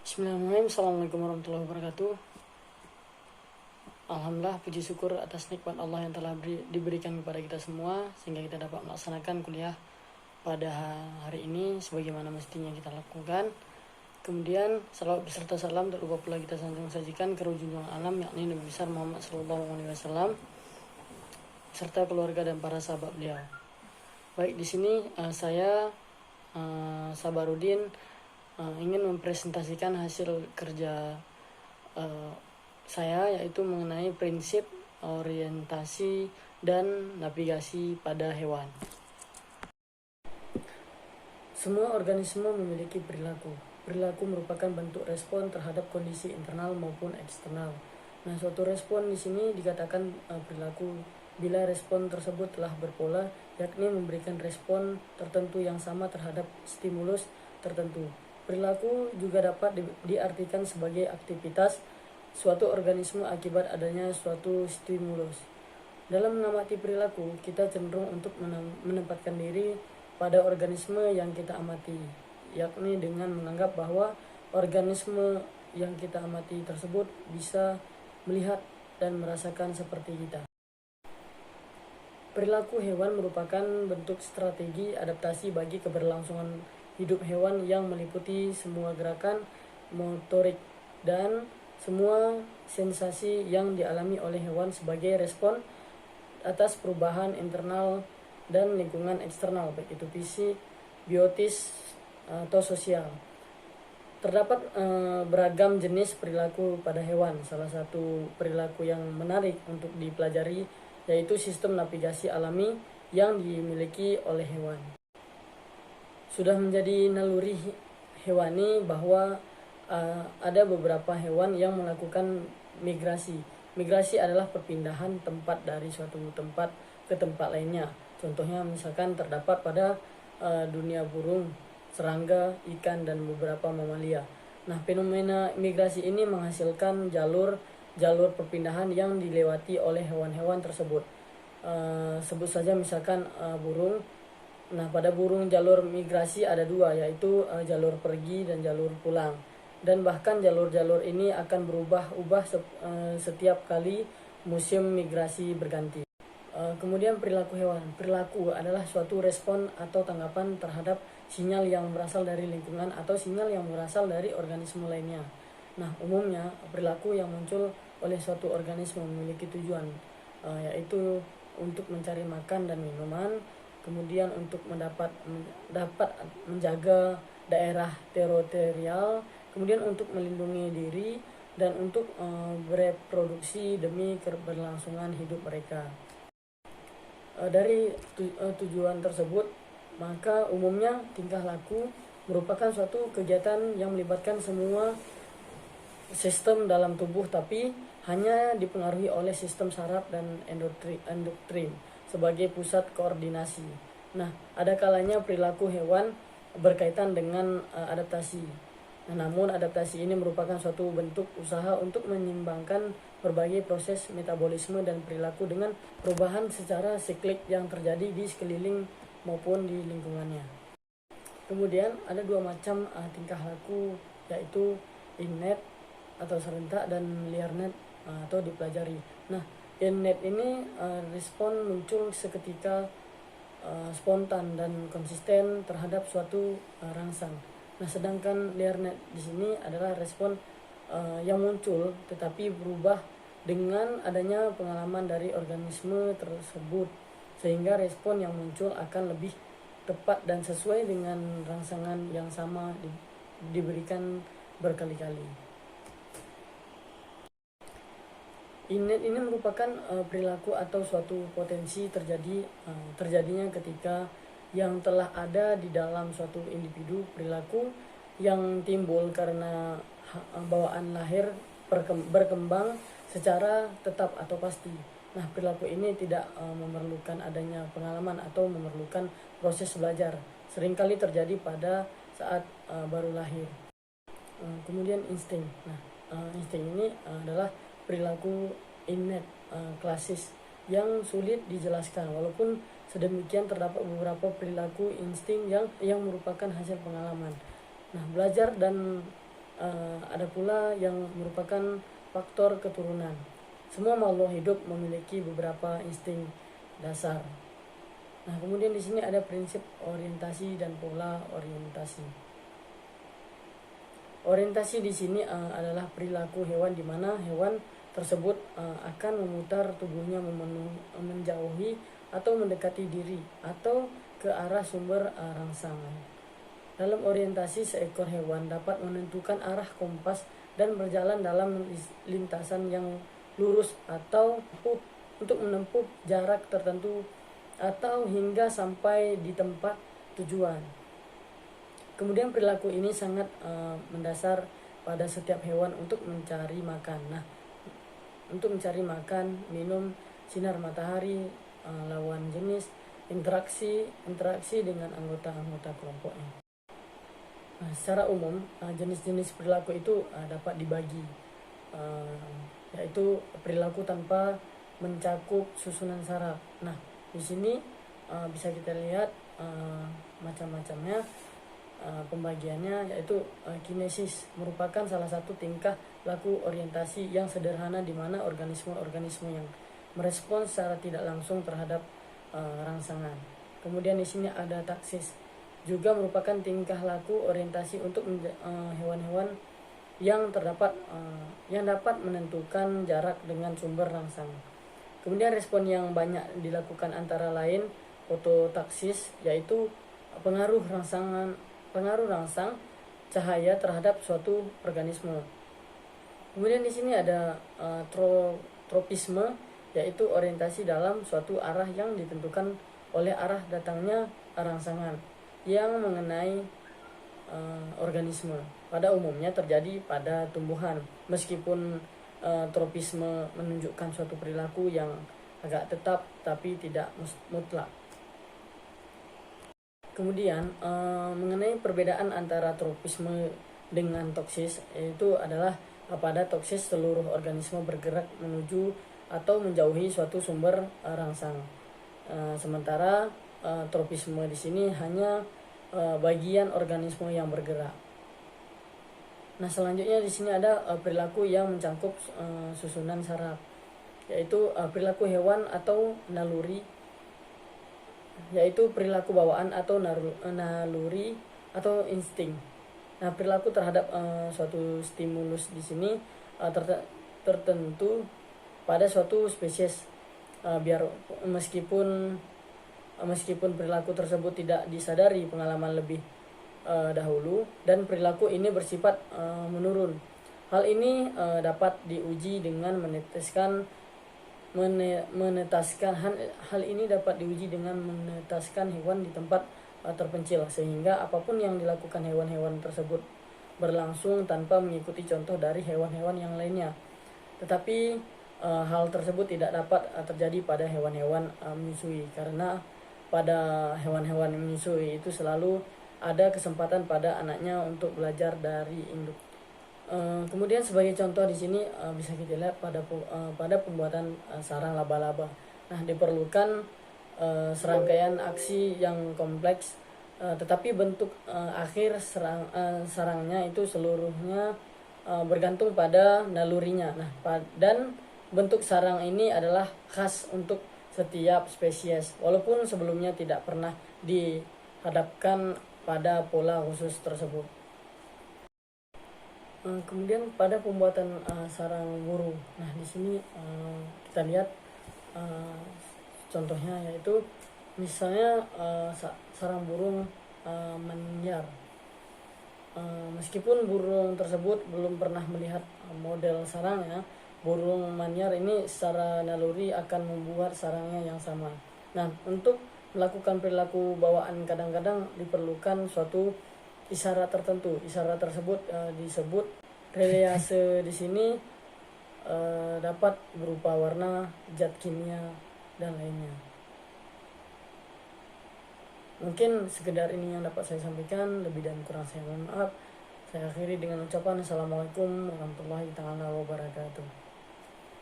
Bismillahirrahmanirrahim. Assalamualaikum warahmatullahi wabarakatuh. Alhamdulillah, puji syukur atas nikmat Allah yang telah diberikan kepada kita semua sehingga kita dapat melaksanakan kuliah pada hari ini sebagaimana mestinya kita lakukan. Kemudian salawat beserta salam tak lupa pula kita sajikan ke junjungan alam yakni Nabi besar Muhammad SAW serta keluarga dan para sahabat beliau. Baik, di sini saya Sabarudin ingin mempresentasikan hasil kerja saya, yaitu mengenai prinsip orientasi dan navigasi pada hewan. Semua organisme memiliki perilaku. Perilaku merupakan bentuk respon terhadap kondisi internal maupun eksternal. Nah, suatu respon di sini dikatakan perilaku bila respon tersebut telah berpola, yakni memberikan respon tertentu yang sama terhadap stimulus tertentu. Perilaku juga dapat diartikan sebagai aktivitas suatu organisme akibat adanya suatu stimulus. Dalam mengamati perilaku, kita cenderung untuk menempatkan diri pada organisme yang kita amati, yakni dengan menganggap bahwa organisme yang kita amati tersebut bisa melihat dan merasakan seperti kita. Perilaku hewan merupakan bentuk strategi adaptasi bagi keberlangsungan hidup hewan yang meliputi semua gerakan motorik dan semua sensasi yang dialami oleh hewan sebagai respon atas perubahan internal dan lingkungan eksternal, baik itu fisik, biotis, atau sosial. Terdapat beragam jenis perilaku pada hewan. Salah satu perilaku yang menarik untuk dipelajari yaitu sistem navigasi alami yang dimiliki oleh hewan. Sudah menjadi naluri hewani bahwa ada beberapa hewan yang melakukan migrasi. Migrasi adalah perpindahan tempat dari suatu tempat ke tempat lainnya. Contohnya misalkan terdapat pada dunia burung, serangga, ikan, dan beberapa mamalia. Nah, fenomena migrasi ini menghasilkan jalur perpindahan yang dilewati oleh hewan-hewan tersebut. Sebut saja misalkan burung. Nah, pada burung jalur migrasi ada dua, yaitu jalur pergi dan jalur pulang. Dan bahkan jalur-jalur ini akan berubah-ubah setiap kali musim migrasi berganti. Kemudian perilaku hewan. Perilaku adalah suatu respon atau tanggapan terhadap sinyal yang berasal dari lingkungan atau sinyal yang berasal dari organisme lainnya. Nah, umumnya perilaku yang muncul oleh suatu organisme memiliki tujuan, yaitu untuk mencari makan dan minuman, kemudian untuk dapat menjaga daerah teritorial, kemudian untuk melindungi diri, dan untuk bereproduksi demi keberlangsungan hidup mereka. Dari tujuan tersebut, maka umumnya tingkah laku merupakan suatu kegiatan yang melibatkan semua sistem dalam tubuh, tapi hanya dipengaruhi oleh sistem saraf dan endokrin sebagai pusat koordinasi. Nah, ada kalanya perilaku hewan berkaitan dengan adaptasi. Namun adaptasi ini merupakan suatu bentuk usaha untuk menyeimbangkan berbagai proses metabolisme dan perilaku dengan perubahan secara siklik yang terjadi di sekeliling maupun di lingkungannya. Kemudian ada dua macam tingkah laku, yaitu innate atau serentak dan learned atau dipelajari. Nah, innate ini respon muncul seketika, spontan dan konsisten terhadap suatu rangsang. Nah, sedangkan learned di sini adalah respon yang muncul tetapi berubah dengan adanya pengalaman dari organisme tersebut, sehingga respon yang muncul akan lebih tepat dan sesuai dengan rangsangan yang sama diberikan berkali-kali. Innate ini merupakan perilaku atau suatu potensi terjadinya ketika yang telah ada di dalam suatu individu, perilaku yang timbul karena bawaan lahir berkembang secara tetap atau pasti. Nah, perilaku ini tidak memerlukan adanya pengalaman atau memerlukan proses belajar. Seringkali terjadi pada saat baru lahir. Kemudian insting. Nah, insting ini adalah perilaku innate klasis yang sulit dijelaskan. Walaupun sedemikian, terdapat beberapa perilaku insting yang merupakan hasil pengalaman. Nah, belajar dan ada pula yang merupakan faktor keturunan. Semua makhluk hidup memiliki beberapa insting dasar. Nah, kemudian di sini ada prinsip orientasi dan pola orientasi. Orientasi di sini adalah perilaku hewan di mana hewan tersebut akan memutar tubuhnya menjauhi atau mendekati diri atau ke arah sumber rangsangan. Dalam orientasi, seekor hewan dapat menentukan arah kompas dan berjalan dalam lintasan yang lurus atau untuk menempuh jarak tertentu atau hingga sampai di tempat tujuan. Kemudian perilaku ini sangat mendasar pada setiap hewan untuk mencari makan. Nah, untuk mencari makan, minum, sinar matahari, lawan jenis, interaksi dengan anggota-anggota kelompoknya. Nah, secara umum jenis-jenis perilaku itu dapat dibagi, yaitu perilaku tanpa mencakup susunan saraf. Nah, di sini bisa kita lihat macam-macamnya. Pembagiannya yaitu kinesis merupakan salah satu tingkah laku orientasi yang sederhana di mana organisme-organisme yang merespons secara tidak langsung terhadap rangsangan. Kemudian di sini ada taksis, juga merupakan tingkah laku orientasi untuk hewan-hewan yang dapat menentukan jarak dengan sumber rangsang. Kemudian respon yang banyak dilakukan antara lain fototaksis, yaitu pengaruh rangsang cahaya terhadap suatu organisme. Kemudian di sini ada tropisme, yaitu orientasi dalam suatu arah yang ditentukan oleh arah datangnya rangsangan yang mengenai organisme. Pada umumnya terjadi pada tumbuhan, meskipun tropisme menunjukkan suatu perilaku yang agak tetap tapi tidak mutlak. Kemudian mengenai perbedaan antara tropisme dengan toksis, itu adalah pada toksis seluruh organisme bergerak menuju atau menjauhi suatu sumber rangsang. Sementara tropisme di sini hanya bagian organisme yang bergerak. Nah, selanjutnya di sini ada perilaku yang mencangkup susunan saraf, yaitu perilaku hewan atau naluri, yaitu perilaku bawaan atau naluri atau insting. Nah, perilaku terhadap suatu stimulus di sini tertentu pada suatu spesies, biar meskipun perilaku tersebut tidak disadari pengalaman lebih dahulu dan perilaku ini bersifat menurun. Hal ini dapat diuji dengan menetaskan hewan di tempat terpencil, sehingga apapun yang dilakukan hewan-hewan tersebut berlangsung tanpa mengikuti contoh dari hewan-hewan yang lainnya. Tetapi hal tersebut tidak dapat terjadi pada hewan-hewan menyusui, karena pada hewan-hewan menyusui itu selalu ada kesempatan pada anaknya untuk belajar dari induk. Kemudian sebagai contoh di sini bisa kita lihat pada pembuatan sarang laba-laba. Nah, diperlukan serangkaian aksi yang kompleks, tetapi bentuk akhir sarangnya itu seluruhnya bergantung pada nalurinya. Nah, dan bentuk sarang ini adalah khas untuk setiap spesies, walaupun sebelumnya tidak pernah dihadapkan pada pola khusus tersebut. Kemudian pada pembuatan sarang burung. Nah, di sini kita lihat contohnya, yaitu misalnya sarang burung manyar. Meskipun burung tersebut belum pernah melihat model sarangnya, burung manyar ini secara naluri akan membuat sarangnya yang sama. Nah, untuk melakukan perilaku bawaan kadang-kadang diperlukan suatu isyarat tertentu. Isyarat tersebut disebut reliase. Di sini dapat berupa warna, zat kimia, dan lainnya. Mungkin sekedar ini yang dapat saya sampaikan, lebih dan kurang saya mohon maaf. Saya akhiri dengan ucapan Assalamualaikum warahmatullahi wabarakatuh.